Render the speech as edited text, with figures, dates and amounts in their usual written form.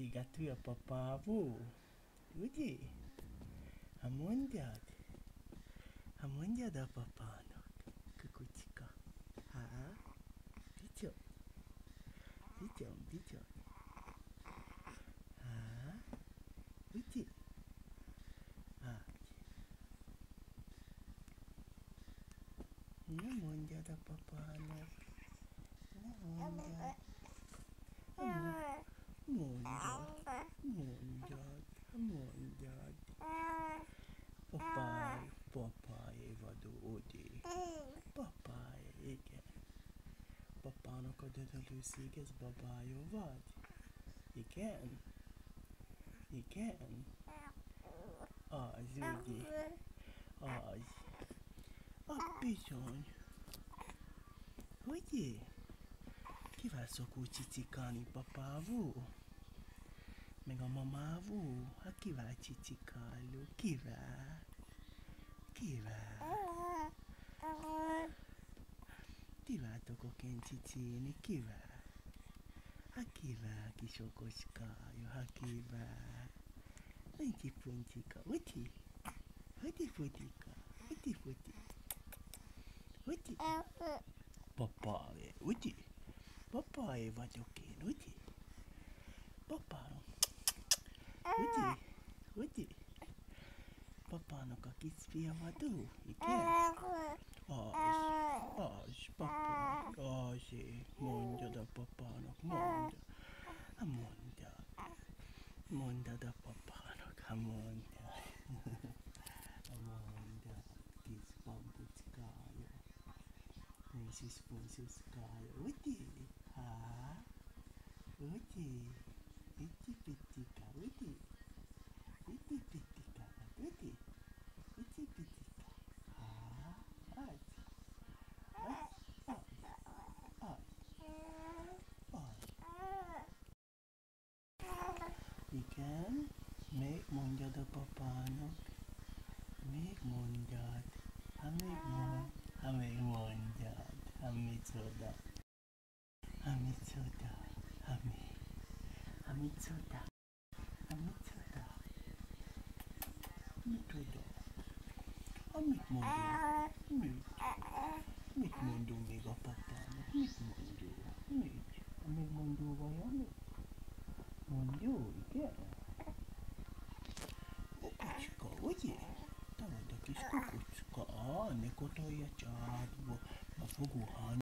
beszélgető a papával? Ugye? Ha mondjad? Ha mondjad a papának, kukucska. Ha? Vicsom? Vicsom? Ha? Ugye? Ha? Ne mondjad a papának. Ne mondjad. Mondjad. Papáé vadó, ugye? Papáé, igen. Papának adod előszig, ez babája vagy? Igen? Igen? Az, ugye? Az. Bizony. Ugye? Kivel szokul cicikálni, papával? Meg a mamával? Hát kivel cicikálok? Kivel? Ti váltok én cicéni? Kivel? Hát kivel, kis okoskája? Hát kivel? Nincs puncsika, uti? Uti futika? Uti futi? Uti? Papáé, uti? Papáé vagyok én, uti? Papá. Uti? Papának a kisfia vadó? Igen? Az, papá, azért, mondjad a papának, mondjad. Hát mondjad a papának, hát mondjad. Mondjad, kis bambuckája, kis puncuskája, uti? Hát? Uti? Iti-pitika, uti? Iti-pitika, uti? Iti-pitika, hát? Igen? Még mondjad a papának? Még mondjad? Még mondjad? Micsoda? Micsoda? Micsoda? Mit tudom? Mit mondunk? Mit mondunk még a papának? Mit mondjuk? Még mondjuk vajon? Mondjuk, igen? Kukucska, ugye? Te vagy a kis kukucska. Ne kotolj a csádba. A fogóhán.